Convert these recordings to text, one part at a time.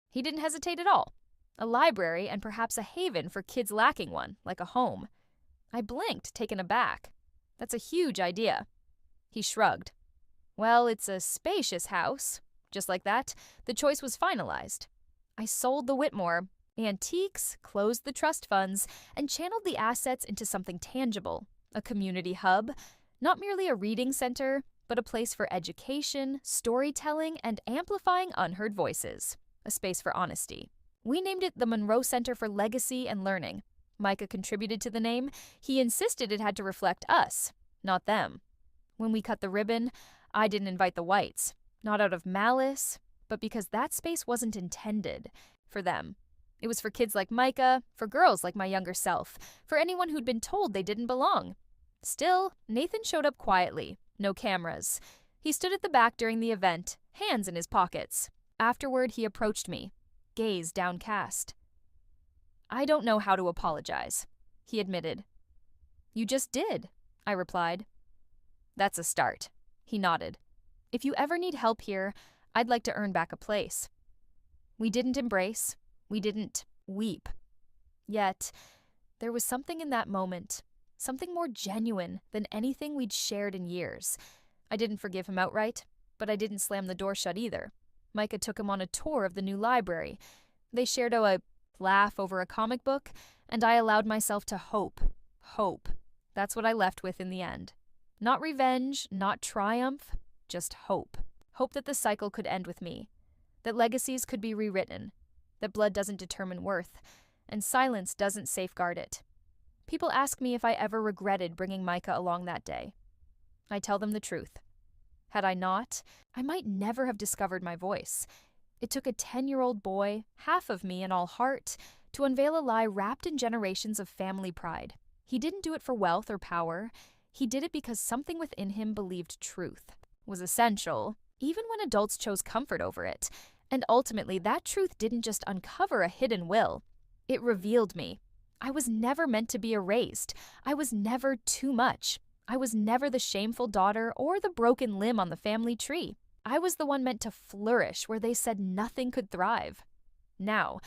He didn't hesitate at all. A library and perhaps a haven for kids lacking one, like a home. I blinked, taken aback. That's a huge idea. He shrugged. Well, it's a spacious house. Just like that, the choice was finalized. I sold the Whitmore, antiques, closed the trust funds, and channeled the assets into something tangible, a community hub, not merely a reading center, but a place for education, storytelling, and amplifying unheard voices, a space for honesty. We named it the Monroe Center for Legacy and Learning. Micah contributed to the name. He insisted it had to reflect us, not them. When we cut the ribbon, I didn't invite the whites, not out of malice, but because that space wasn't intended for them. It was for kids like Micah, for girls like my younger self, for anyone who'd been told they didn't belong. Still, Nathan showed up quietly, no cameras. He stood at the back during the event, hands in his pockets. Afterward, he approached me, gaze downcast. I don't know how to apologize, he admitted. You just did, I replied. That's a start, he nodded. If you ever need help here, I'd like to earn back a place. We didn't embrace. We didn't weep. Yet, there was something in that moment, something more genuine than anything we'd shared in years. I didn't forgive him outright, but I didn't slam the door shut either. Micah took him on a tour of the new library. They shared a laugh over a comic book, and I allowed myself to hope. Hope. That's what I left with in the end. Not revenge, not triumph, just hope. Hope that the cycle could end with me, that legacies could be rewritten, that blood doesn't determine worth, and silence doesn't safeguard it. People ask me if I ever regretted bringing Micah along that day. I tell them the truth. Had I not, I might never have discovered my voice. It took a 10-year-old boy, half of me and all heart, to unveil a lie wrapped in generations of family pride. He didn't do it for wealth or power. He did it because something within him believed truth was essential, even when adults chose comfort over it. And ultimately, that truth didn't just uncover a hidden will. It revealed me. I was never meant to be erased. I was never too much. I was never the shameful daughter or the broken limb on the family tree. I was the one meant to flourish where they said nothing could thrive. Now,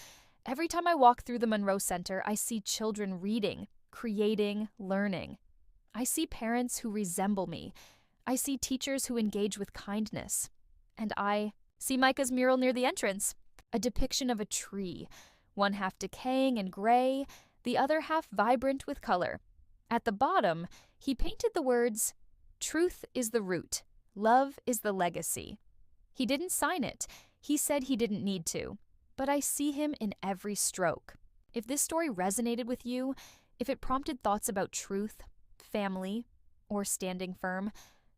every time I walk through the Monroe Center, I see children reading, creating, learning. I see parents who resemble me. I see teachers who engage with kindness. And I see Micah's mural near the entrance, a depiction of a tree, one half decaying and gray, the other half vibrant with color. At the bottom, he painted the words, "Truth is the root, love is the legacy." He didn't sign it. He said he didn't need to. But I see him in every stroke. If this story resonated with you, if it prompted thoughts about truth, family, or standing firm,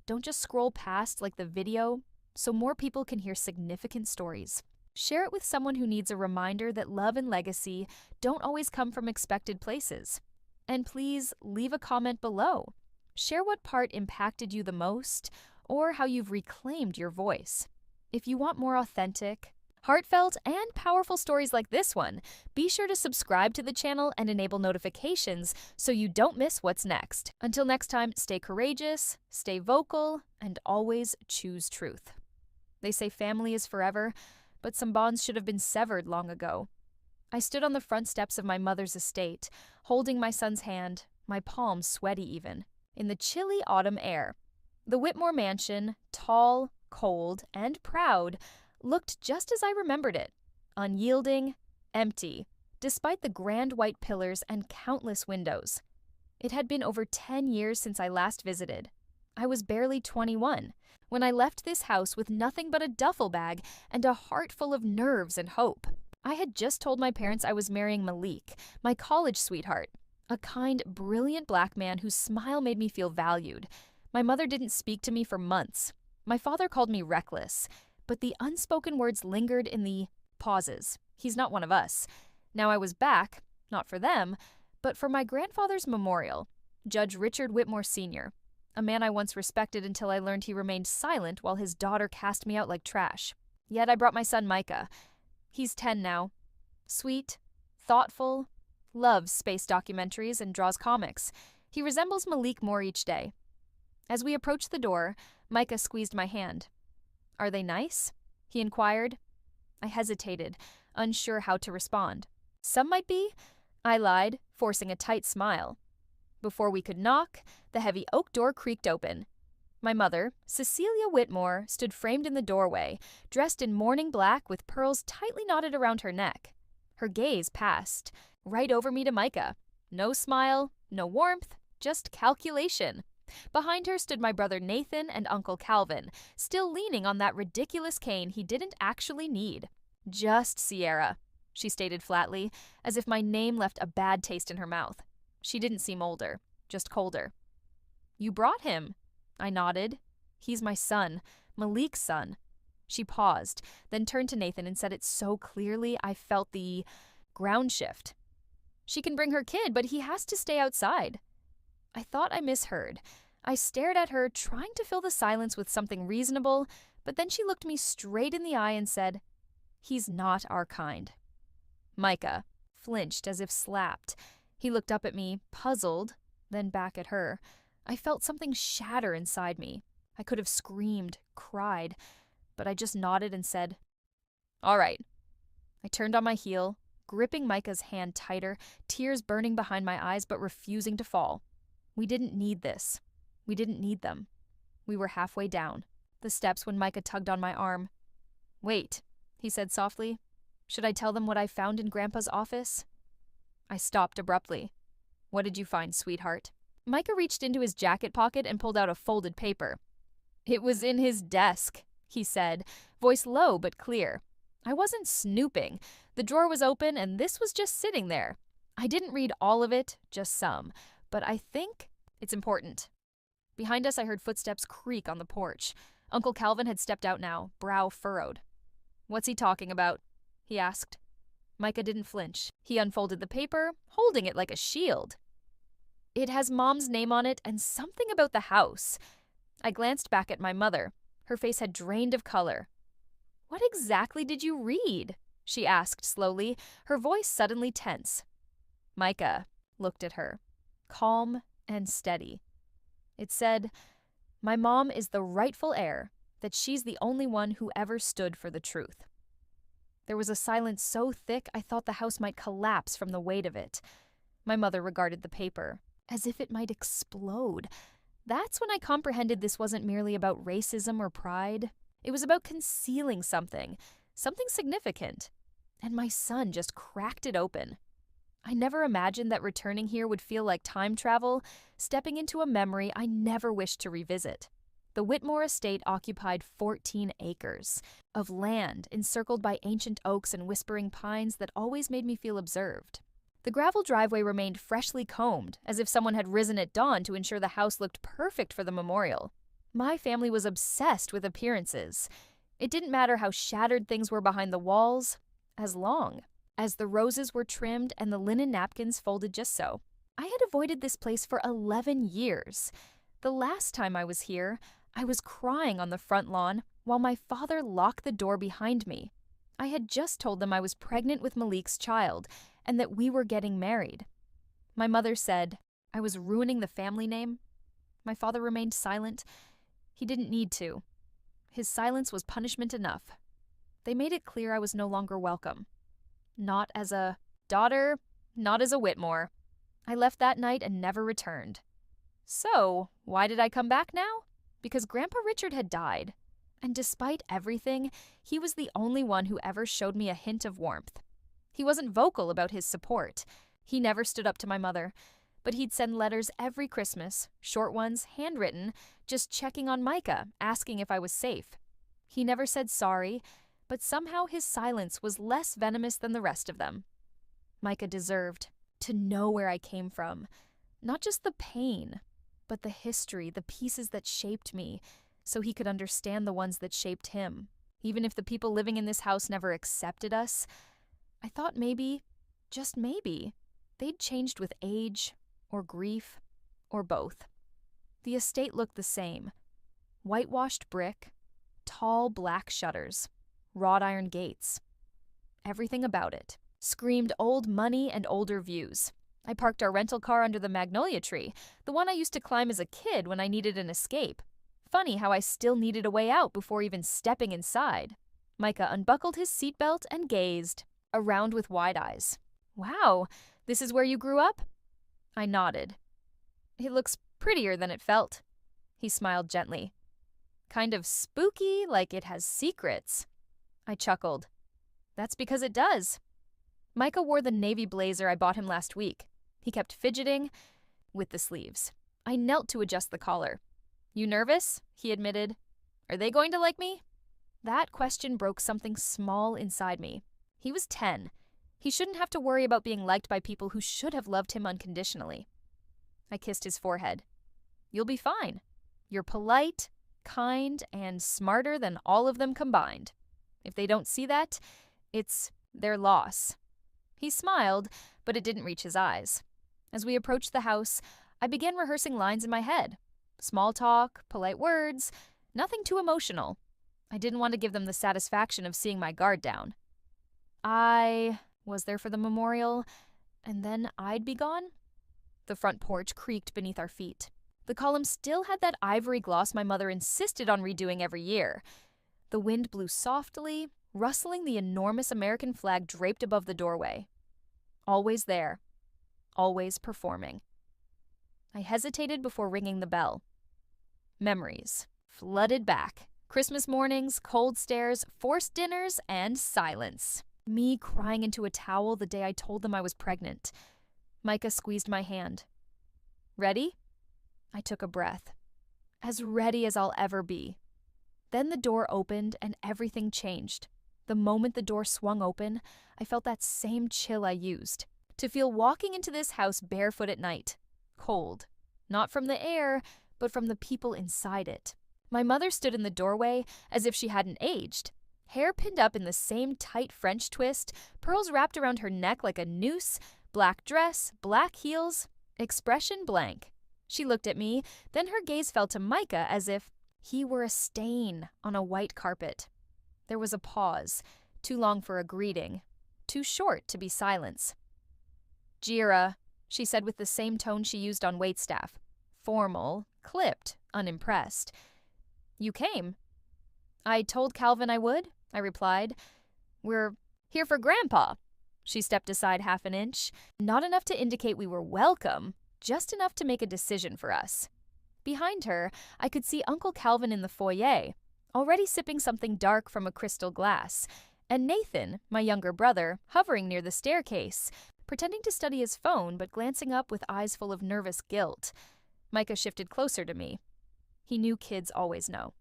don't just scroll past like the video so more people can hear significant stories. Share it with someone who needs a reminder that love and legacy don't always come from expected places. And please leave a comment below. Share what part impacted you the most or how you've reclaimed your voice. If you want more authentic, heartfelt, and powerful stories like this one, be sure to subscribe to the channel and enable notifications so you don't miss what's next. Until next time, stay courageous, stay vocal, and always choose truth. They say family is forever, but some bonds should have been severed long ago. I stood on the front steps of my mother's estate, holding my son's hand, my palms sweaty even, in the chilly autumn air. The Whitmore mansion, tall, cold, and proud, looked just as I remembered it, unyielding, empty, despite the grand white pillars and countless windows. It had been over 10 years since I last visited. I was barely 21 when I left this house with nothing but a duffel bag and a heart full of nerves and hope. I had just told my parents I was marrying Malik, my college sweetheart, a kind, brilliant black man whose smile made me feel valued. My mother didn't speak to me for months. My father called me reckless, but the unspoken words lingered in the pauses. He's not one of us. Now I was back, not for them, but for my grandfather's memorial, Judge Richard Whitmore Sr., a man I once respected until I learned he remained silent while his daughter cast me out like trash. Yet I brought my son Micah. He's 10 now. Sweet, thoughtful, loves space documentaries and draws comics. He resembles Malik more each day. As we approached the door, Micah squeezed my hand. "Are they nice?" he inquired. I hesitated, unsure how to respond. Some might be, I lied, forcing a tight smile. Before we could knock, the heavy oak door creaked open. My mother, Cecilia Whitmore, stood framed in the doorway, dressed in morning black with pearls tightly knotted around her neck. Her gaze passed right over me to Micah. No smile, no warmth, just calculation. Behind her stood my brother Nathan and Uncle Calvin, still leaning on that ridiculous cane he didn't actually need. Just Sierra, she stated flatly, as if my name left a bad taste in her mouth. She didn't seem older, just colder. You brought him, I nodded. He's my son, Malik's son. She paused, then turned to Nathan and said it so clearly I felt the ground shift. She can bring her kid, but he has to stay outside. I thought I misheard. I stared at her, trying to fill the silence with something reasonable, but then she looked me straight in the eye and said, He's not our kind. Micah flinched as if slapped. He looked up at me, puzzled, then back at her. I felt something shatter inside me. I could have screamed, cried, but I just nodded and said, All right. I turned on my heel, gripping Micah's hand tighter, tears burning behind my eyes but refusing to fall. We didn't need this. We didn't need them. We were halfway down the steps when Micah tugged on my arm. Wait, he said softly. Should I tell them what I found in Grandpa's office? I stopped abruptly. What did you find, sweetheart? Micah reached into his jacket pocket and pulled out a folded paper. It was in his desk, he said, voice low but clear. I wasn't snooping. The drawer was open and this was just sitting there. I didn't read all of it, just some, but I think it's important. Behind us, I heard footsteps creak on the porch. Uncle Calvin had stepped out now, brow furrowed. What's he talking about? He asked. Micah didn't flinch. He unfolded the paper, holding it like a shield. It has Mom's name on it and something about the house. I glanced back at my mother. Her face had drained of color. What exactly did you read? She asked slowly, her voice suddenly tense. Micah looked at her, calm and steady. It said, My mom is the rightful heir, that she's the only one who ever stood for the truth. There was a silence so thick I thought the house might collapse from the weight of it. My mother regarded the paper, as if it might explode. That's when I comprehended this wasn't merely about racism or pride. It was about concealing something significant. And my son just cracked it open. I never imagined that returning here would feel like time travel, stepping into a memory I never wished to revisit. The Whitmore estate occupied 14 acres of land encircled by ancient oaks and whispering pines that always made me feel observed. The gravel driveway remained freshly combed, as if someone had risen at dawn to ensure the house looked perfect for the memorial. My family was obsessed with appearances. It didn't matter how shattered things were behind the walls, as long as the roses were trimmed and the linen napkins folded just so. I had avoided this place for 11 years. The last time I was here, I was crying on the front lawn while my father locked the door behind me. I had just told them I was pregnant with Malik's child and that we were getting married. My mother said I was ruining the family name. My father remained silent. He didn't need to. His silence was punishment enough. They made it clear I was no longer welcome. Not as a daughter, not as a Whitmore. I left that night and never returned. So, why did I come back now? Because Grandpa Richard had died. And despite everything, he was the only one who ever showed me a hint of warmth. He wasn't vocal about his support. He never stood up to my mother. But he'd send letters every Christmas, short ones, handwritten, just checking on Micah, asking if I was safe. He never said sorry, but somehow his silence was less venomous than the rest of them. Micah deserved to know where I came from. Not just the pain, but the history, the pieces that shaped me, so he could understand the ones that shaped him. Even if the people living in this house never accepted us, I thought maybe, just maybe, they'd changed with age, or grief, or both. The estate looked the same. Whitewashed brick, tall black shutters, wrought iron gates. Everything about it screamed old money and older views. I parked our rental car under the magnolia tree, the one I used to climb as a kid when I needed an escape. Funny how I still needed a way out before even stepping inside. Micah unbuckled his seatbelt and gazed. around with wide eyes. Wow, this is where you grew up? I nodded. It looks prettier than it felt. He smiled gently. Kind of spooky, like it has secrets. I chuckled. That's because it does. Micah wore the navy blazer I bought him last week. He kept fidgeting with the sleeves. I knelt to adjust the collar. You nervous? He admitted. Are they going to like me? That question broke something small inside me. He was 10. He shouldn't have to worry about being liked by people who should have loved him unconditionally. I kissed his forehead. You'll be fine. You're polite, kind, and smarter than all of them combined. If they don't see that, it's their loss. He smiled, but it didn't reach his eyes. As we approached the house, I began rehearsing lines in my head. Small talk, polite words, nothing too emotional. I didn't want to give them the satisfaction of seeing my guard down. I was there for the memorial, and then I'd be gone? The front porch creaked beneath our feet. The column still had that ivory gloss my mother insisted on redoing every year. The wind blew softly, rustling the enormous American flag draped above the doorway. Always there. Always performing. I hesitated before ringing the bell. Memories flooded back. Christmas mornings, cold stares, forced dinners, and silence. Me crying into a towel the day I told them I was pregnant. Micah squeezed my hand. Ready? I took a breath. As ready as I'll ever be. Then the door opened and everything changed. The moment the door swung open, I felt that same chill I used. To feel walking into this house barefoot at night. Cold. Not from the air, but from the people inside it. My mother stood in the doorway as if she hadn't aged. Hair pinned up in the same tight French twist, pearls wrapped around her neck like a noose, black dress, black heels, expression blank. She looked at me, then her gaze fell to Micah as if he were a stain on a white carpet. There was a pause, too long for a greeting, too short to be silence. Jira, she said with the same tone she used on waitstaff. Formal, clipped, unimpressed. You came. I told Calvin I would, I replied. We're here for Grandpa. She stepped aside half an inch, not enough to indicate we were welcome, just enough to make a decision for us. Behind her, I could see Uncle Calvin in the foyer, already sipping something dark from a crystal glass, and Nathan, my younger brother, hovering near the staircase, pretending to study his phone but glancing up with eyes full of nervous guilt. Micah shifted closer to me. He knew kids always know.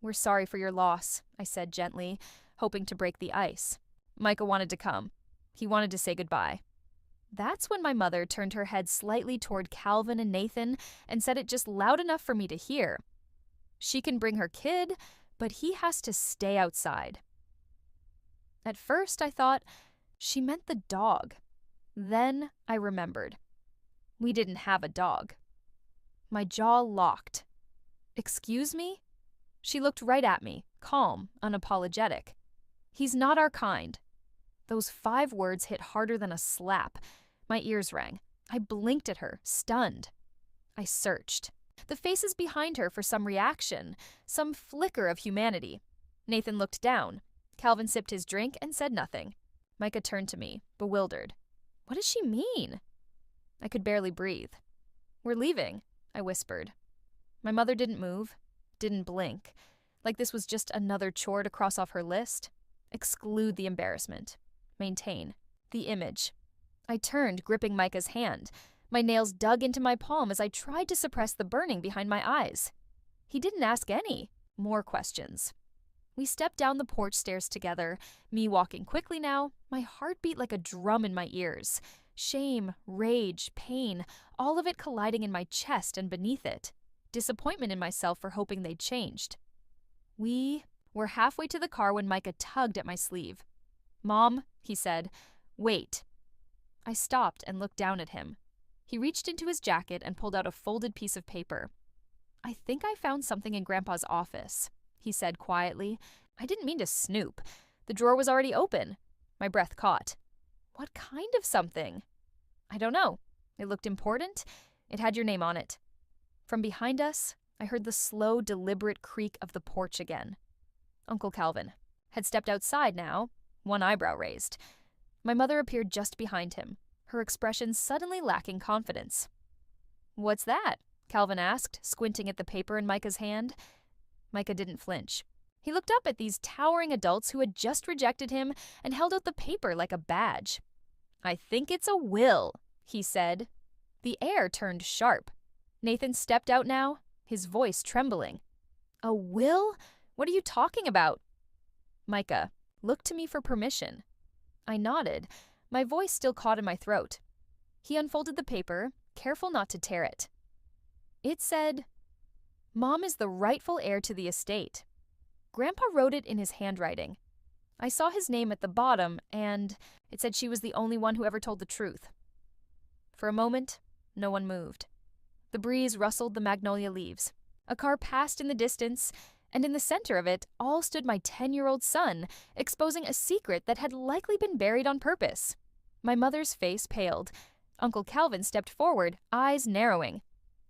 We're sorry for your loss, I said gently, hoping to break the ice. Micah wanted to come. He wanted to say goodbye. That's when my mother turned her head slightly toward Calvin and Nathan and said it just loud enough for me to hear. She can bring her kid, but he has to stay outside. At first, I thought she meant the dog. Then I remembered. We didn't have a dog. My jaw locked. Excuse me? She looked right at me, calm, unapologetic. He's not our kind. Those 5 words hit harder than a slap. My ears rang. I blinked at her, stunned. I searched. The faces behind her for some reaction, some flicker of humanity. Nathan looked down. Calvin sipped his drink and said nothing. Micah turned to me, bewildered. What does she mean? I could barely breathe. We're leaving, I whispered. My mother didn't move, didn't blink, like this was just another chore to cross off her list. Exclude the embarrassment. Maintain. The image. I turned, gripping Micah's hand. My nails dug into my palm as I tried to suppress the burning behind my eyes. He didn't ask any more questions. We stepped down the porch stairs together, me walking quickly now, my heart beat like a drum in my ears. Shame, rage, pain, all of it colliding in my chest and beneath it. Disappointment in myself for hoping they'd changed. We were halfway to the car when Micah tugged at my sleeve. Mom, he said, wait. I stopped and looked down at him. He reached into his jacket and pulled out a folded piece of paper. I think I found something in Grandpa's office, he said quietly. I didn't mean to snoop. The drawer was already open. My breath caught. What kind of something? I don't know. It looked important. It had your name on it. From behind us, I heard the slow, deliberate creak of the porch again. Uncle Calvin had stepped outside now, one eyebrow raised. My mother appeared just behind him, her expression suddenly lacking confidence. "What's that?" Calvin asked, squinting at the paper in Micah's hand. Micah didn't flinch. He looked up at these towering adults who had just rejected him and held out the paper like a badge. "I think it's a will," he said. The air turned sharp. Nathan stepped out now, his voice trembling. "A will? What are you talking about?" Micah looked to me for permission. I nodded, my voice still caught in my throat. He unfolded the paper, careful not to tear it. It said, "Mom is the rightful heir to the estate." Grandpa wrote it in his handwriting. I saw his name at the bottom, and it said she was the only one who ever told the truth. For a moment, no one moved. The breeze rustled the magnolia leaves. A car passed in the distance, and in the center of it all stood my 10-year-old son, exposing a secret that had likely been buried on purpose. My mother's face paled. Uncle Calvin stepped forward, eyes narrowing.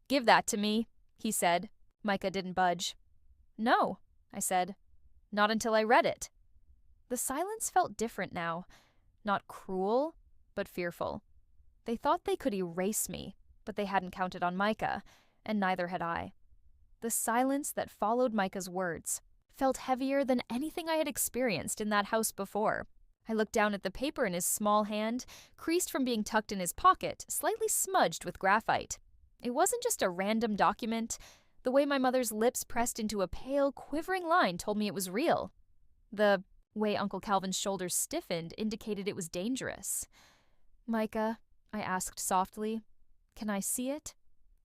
"Give that to me," he said. Micah didn't budge. "No," I said. "Not until I read it." The silence felt different now. Not cruel, but fearful. They thought they could erase me, but they hadn't counted on Micah, and neither had I. The silence that followed Micah's words felt heavier than anything I had experienced in that house before. I looked down at the paper in his small hand, creased from being tucked in his pocket, slightly smudged with graphite. It wasn't just a random document. The way my mother's lips pressed into a pale, quivering line told me it was real. The way Uncle Calvin's shoulders stiffened indicated it was dangerous. "Micah," I asked softly, "can I see it?"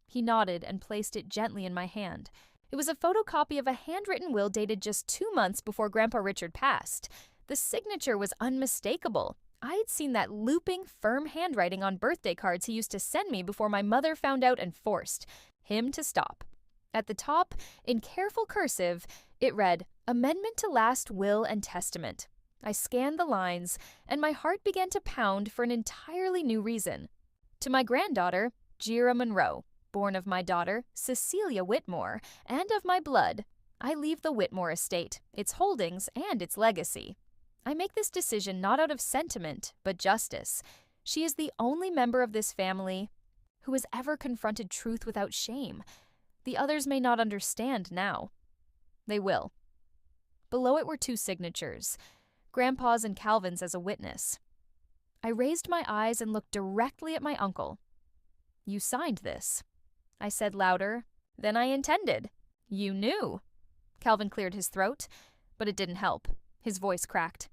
He nodded and placed it gently in my hand. It was a photocopy of a handwritten will dated just 2 months before Grandpa Richard passed. The signature was unmistakable. I had seen that looping, firm handwriting on birthday cards he used to send me before my mother found out and forced him to stop. At the top, in careful cursive, it read, "Amendment to Last Will and Testament." I scanned the lines, and my heart began to pound for an entirely new reason. To my granddaughter, Jira Monroe, born of my daughter, Cecilia Whitmore, and of my blood, I leave the Whitmore estate, its holdings, and its legacy. I make this decision not out of sentiment, but justice. She is the only member of this family who has ever confronted truth without shame. The others may not understand now. They will. Below it were 2 signatures, Grandpa's and Calvin's as a witness. I raised my eyes and looked directly at my uncle. "You signed this," I said louder than I intended. "You knew." Calvin cleared his throat, but it didn't help. His voice cracked.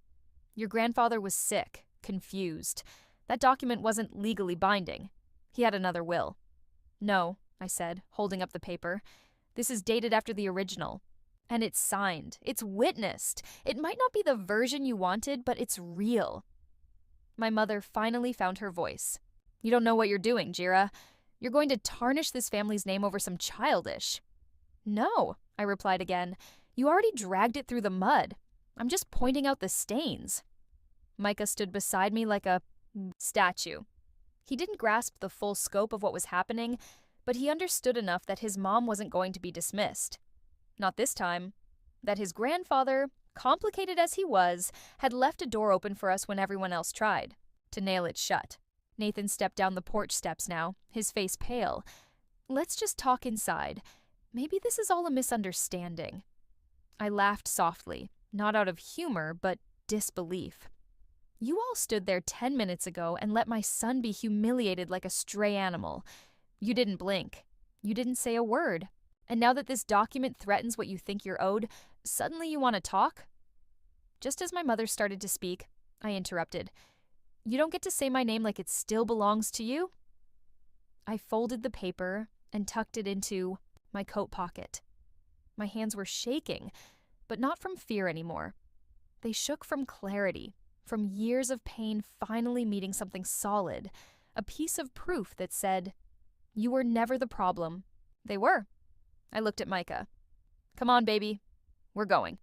"Your grandfather was sick, confused. That document wasn't legally binding. He had another will." "No," I said, holding up the paper. "This is dated after the original. And it's signed. It's witnessed. It might not be the version you wanted, but it's real." My mother finally found her voice. "You don't know what you're doing, Jira. You're going to tarnish this family's name over some childish." "No," I replied again. "You already dragged it through the mud. I'm just pointing out the stains." Micah stood beside me like a statue. He didn't grasp the full scope of what was happening, but he understood enough that his mom wasn't going to be dismissed. Not this time. That his grandfather, complicated as he was, had left a door open for us when everyone else tried to nail it shut. Nathan stepped down the porch steps now, his face pale. "Let's just talk inside. Maybe this is all a misunderstanding." I laughed softly, not out of humor, but disbelief. "You all stood there 10 minutes ago and let my son be humiliated like a stray animal. You didn't blink. You didn't say a word. And now that this document threatens what you think you're owed, suddenly you want to talk?" Just as my mother started to speak, I interrupted. "You don't get to say my name like it still belongs to you?" I folded the paper and tucked it into my coat pocket. My hands were shaking, but not from fear anymore. They shook from clarity, from years of pain finally meeting something solid, a piece of proof that said, "You were never the problem." They were. I looked at Micah. "Come on, baby. We're going."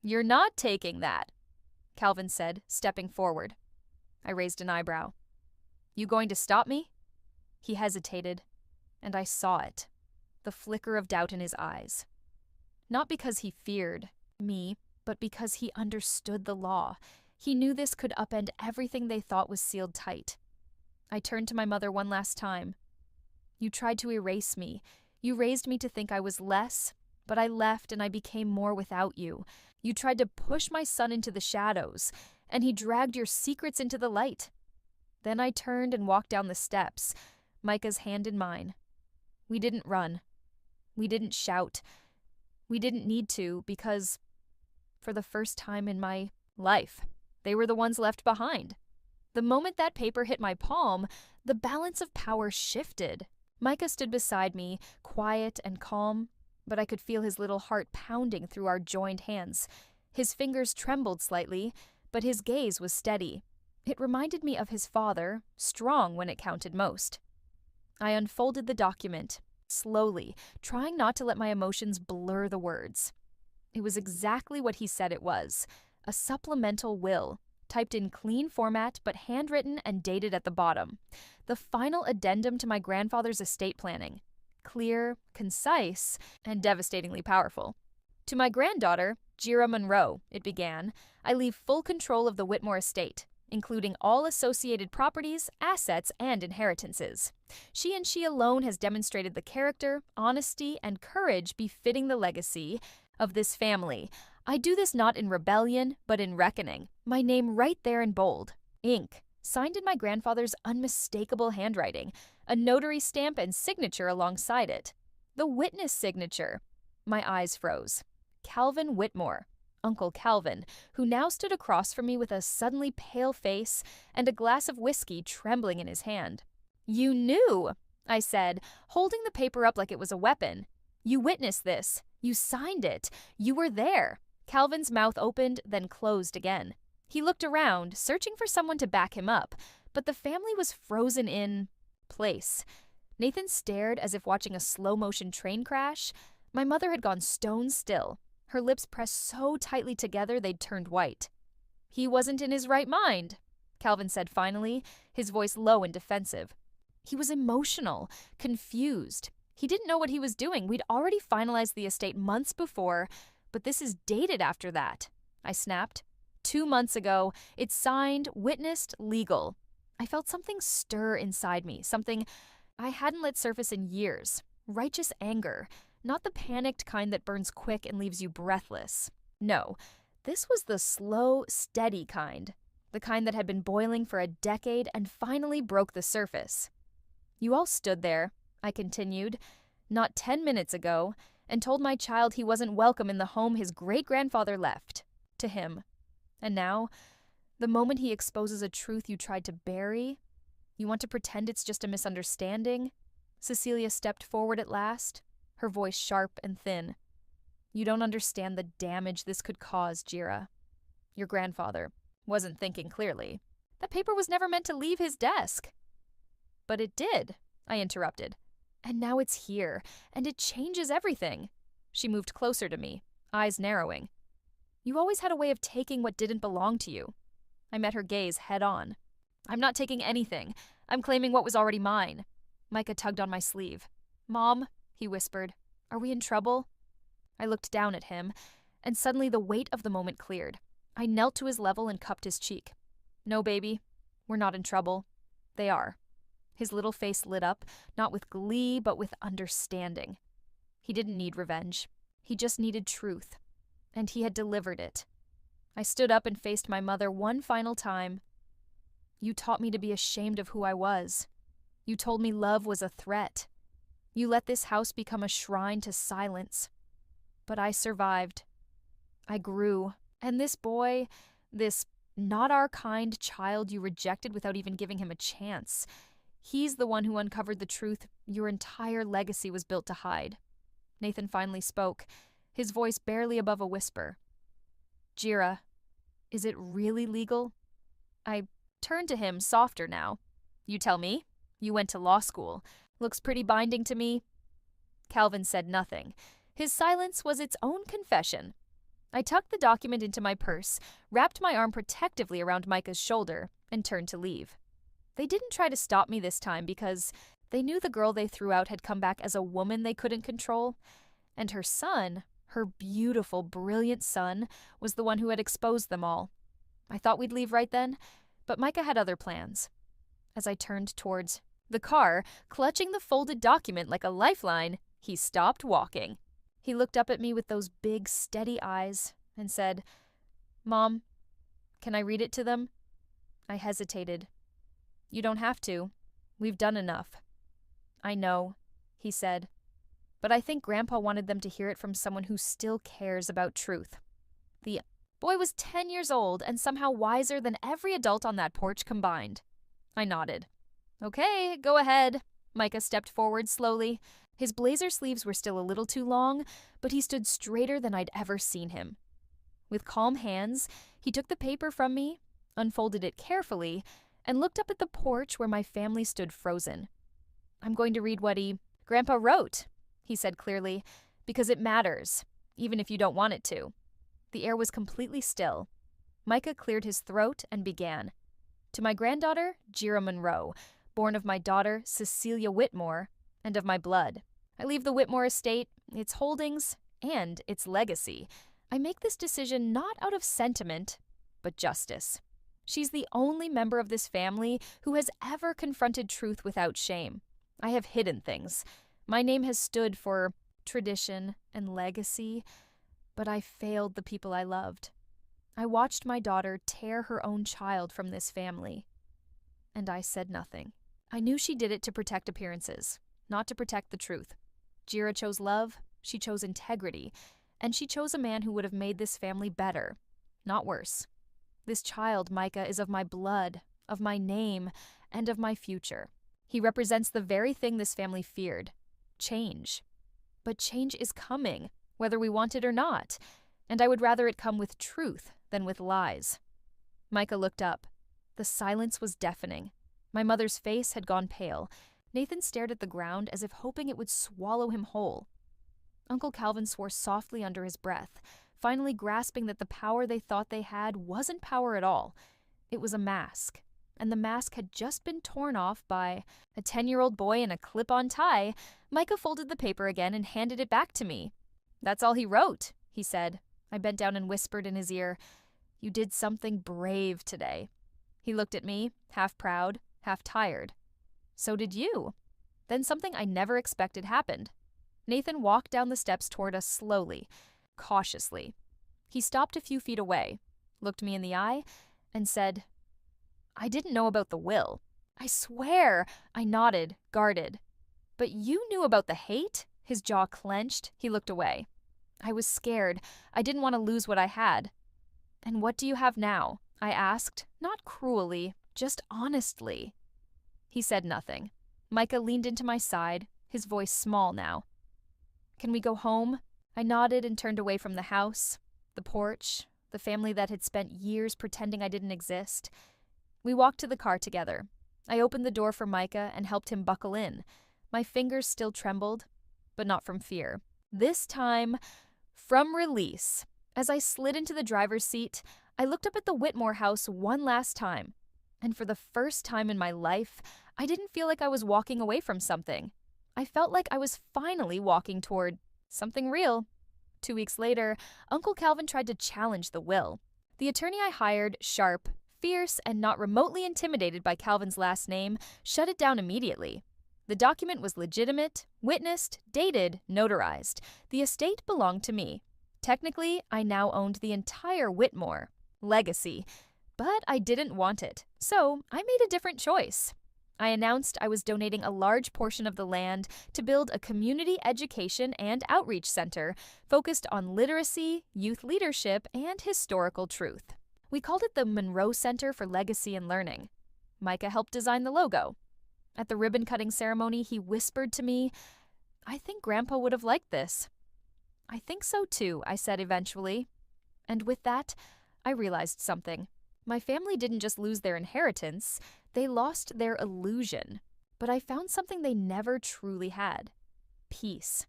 "You're not taking that," Calvin said, stepping forward. I raised an eyebrow. "You going to stop me?" He hesitated, and I saw it, the flicker of doubt in his eyes. Not because he feared me, but because he understood the law. He knew this could upend everything they thought was sealed tight. I turned to my mother one last time. You tried to erase me. You raised me to think I was less, but I left and I became more without you. You tried to push my son into the shadows, and he dragged your secrets into the light. Then I turned and walked down the steps, Micah's hand in mine. We didn't run. We didn't shout. We didn't need to because, for the first time in my life, they were the ones left behind. The moment that paper hit my palm, the balance of power shifted. Micah stood beside me, quiet and calm, but I could feel his little heart pounding through our joined hands. His fingers trembled slightly, but his gaze was steady. It reminded me of his father, strong when it counted most. I unfolded the document, slowly, trying not to let my emotions blur the words. It was exactly what he said it was, a supplemental will, typed in clean format but handwritten and dated at the bottom. The final addendum to my grandfather's estate planning. Clear, concise, and devastatingly powerful. To my granddaughter, Jira Monroe, it began, I leave full control of the Whitmore estate, including all associated properties, assets, and inheritances. She and she alone has demonstrated the character, honesty, and courage befitting the legacy of this family. I do this not in rebellion, but in reckoning. My name right there in bold, ink, signed in my grandfather's unmistakable handwriting, a notary stamp and signature alongside it. The witness signature. My eyes froze. Calvin Whitmore, Uncle Calvin, who now stood across from me with a suddenly pale face and a glass of whiskey trembling in his hand. You knew, I said, holding the paper up like it was a weapon. You witnessed this. You signed it. You were there. Calvin's mouth opened, then closed again. He looked around, searching for someone to back him up, but the family was frozen in place. Nathan stared as if watching a slow-motion train crash. My mother had gone stone still, her lips pressed so tightly together they'd turned white. He wasn't in his right mind, Calvin said finally, his voice low and defensive. He was emotional, confused. He didn't know what he was doing. We'd already finalized the estate months before, but this is dated after that, I snapped. 2 months ago, it's signed, witnessed, legal. I felt something stir inside me, something I hadn't let surface in years. Righteous anger, not the panicked kind that burns quick and leaves you breathless. No, this was the slow, steady kind, the kind that had been boiling for a decade and finally broke the surface. You all stood there, I continued, not 10 minutes ago, and told my child he wasn't welcome in the home his great-grandfather left to him. And now, the moment he exposes a truth you tried to bury, you want to pretend it's just a misunderstanding? Cecilia stepped forward at last, her voice sharp and thin. You don't understand the damage this could cause, Jira. Your grandfather wasn't thinking clearly. That paper was never meant to leave his desk. But it did, I interrupted. And now it's here, and it changes everything. She moved closer to me, eyes narrowing. You always had a way of taking what didn't belong to you. I met her gaze head on. I'm not taking anything. I'm claiming what was already mine. Micah tugged on my sleeve. Mom, he whispered, are we in trouble? I looked down at him, and suddenly the weight of the moment cleared. I knelt to his level and cupped his cheek. No, baby, we're not in trouble. They are. His little face lit up, not with glee, but with understanding. He didn't need revenge. He just needed truth. And he had delivered it. I stood up and faced my mother one final time. You taught me to be ashamed of who I was. You told me love was a threat. You let this house become a shrine to silence. But I survived. I grew. And this boy, this not our kind child you rejected without even giving him a chance, he's the one who uncovered the truth your entire legacy was built to hide. Nathan finally spoke, his voice barely above a whisper. Jira, is it really legal? I turned to him, softer now. You tell me. You went to law school. Looks pretty binding to me. Calvin said nothing. His silence was its own confession. I tucked the document into my purse, wrapped my arm protectively around Micah's shoulder, and turned to leave. They didn't try to stop me this time because they knew the girl they threw out had come back as a woman they couldn't control, and her son, her beautiful, brilliant son, was the one who had exposed them all. I thought we'd leave right then, but Micah had other plans. As I turned towards the car, clutching the folded document like a lifeline, he stopped walking. He looked up at me with those big, steady eyes and said, "Mom, can I read it to them?" I hesitated. "You don't have to. We've done enough." "I know," he said, "but I think Grandpa wanted them to hear it from someone who still cares about truth." The boy was 10 years old and somehow wiser than every adult on that porch combined. I nodded. "Okay, go ahead." Micah stepped forward slowly. His blazer sleeves were still a little too long, but he stood straighter than I'd ever seen him. With calm hands, he took the paper from me, unfolded it carefully, and looked up at the porch where my family stood frozen. "I'm going to read what Grandpa wrote," he said clearly, "because it matters, even if you don't want it to." The air was completely still. Micah cleared his throat and began. "To my granddaughter, Jira Monroe, born of my daughter, Cecilia Whitmore, and of my blood. I leave the Whitmore estate, its holdings, and its legacy. I make this decision not out of sentiment, but justice. She's the only member of this family who has ever confronted truth without shame. I have hidden things. My name has stood for tradition and legacy, but I failed the people I loved. I watched my daughter tear her own child from this family, and I said nothing. I knew she did it to protect appearances, not to protect the truth. Jira chose love, she chose integrity, and she chose a man who would have made this family better, not worse. This child, Micah, is of my blood, of my name, and of my future. He represents the very thing this family feared, change. But change is coming, whether we want it or not, and I would rather it come with truth than with lies." Micah looked up. The silence was deafening. My mother's face had gone pale. Nathan stared at the ground as if hoping it would swallow him whole. Uncle Calvin swore softly under his breath, finally grasping that the power they thought they had wasn't power at all. It was a mask, and the mask had just been torn off by a 10-year-old boy in a clip-on tie. Micah folded the paper again and handed it back to me. "That's all he wrote," he said. I bent down and whispered in his ear, "You did something brave today." He looked at me, half proud, half tired. "So did you." Then something I never expected happened. Nathan walked down the steps toward us slowly, cautiously. He stopped a few feet away, looked me in the eye, and said, "I didn't know about the will." "I swear," I nodded, guarded. "But you knew about the hate?" His jaw clenched. He looked away. I was scared. I didn't want to lose what I had. "And what do you have now?" I asked, not cruelly, just honestly. He said nothing. Micah leaned into my side, his voice small now. "Can we go home?" I nodded and turned away from the house, the porch, the family that had spent years pretending I didn't exist. We walked to the car together. I opened the door for Micah and helped him buckle in. My fingers still trembled, but not from fear. This time, from release. As I slid into the driver's seat, I looked up at the Whitmore house one last time. And for the first time in my life, I didn't feel like I was walking away from something. I felt like I was finally walking toward something real. 2 weeks later, Uncle Calvin tried to challenge the will. The attorney I hired, sharp, fierce, and not remotely intimidated by Calvin's last name, shut it down immediately. The document was legitimate, witnessed, dated, notarized. The estate belonged to me. Technically, I now owned the entire Whitmore legacy, but I didn't want it, so I made a different choice. I announced I was donating a large portion of the land to build a community education and outreach center focused on literacy, youth leadership, and historical truth. We called it the Monroe Center for Legacy and Learning. Micah helped design the logo. At the ribbon-cutting ceremony, he whispered to me, "I think Grandpa would have liked this." "I think so too," I said eventually. And with that, I realized something. My family didn't just lose their inheritance, they lost their illusion. But I found something they never truly had. Peace.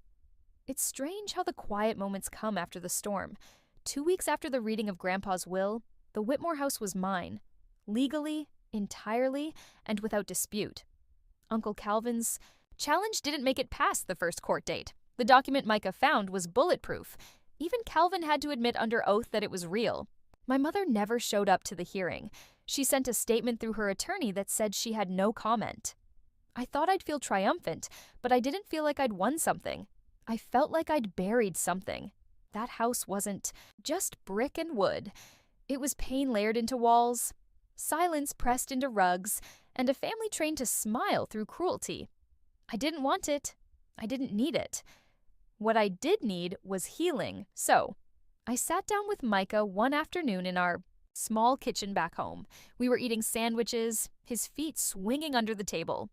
It's strange how the quiet moments come after the storm. 2 weeks after the reading of Grandpa's will, the Whitmore house was mine. Legally, entirely, and without dispute. Uncle Calvin's challenge didn't make it past the first court date. The document Micah found was bulletproof. Even Calvin had to admit under oath that it was real. My mother never showed up to the hearing. She sent a statement through her attorney that said she had no comment. I thought I'd feel triumphant, but I didn't feel like I'd won something. I felt like I'd buried something. That house wasn't just brick and wood. It was pain layered into walls, silence pressed into rugs, and a family trained to smile through cruelty. I didn't want it. I didn't need it. What I did need was healing, so I sat down with Micah one afternoon in our small kitchen back home. We were eating sandwiches, his feet swinging under the table.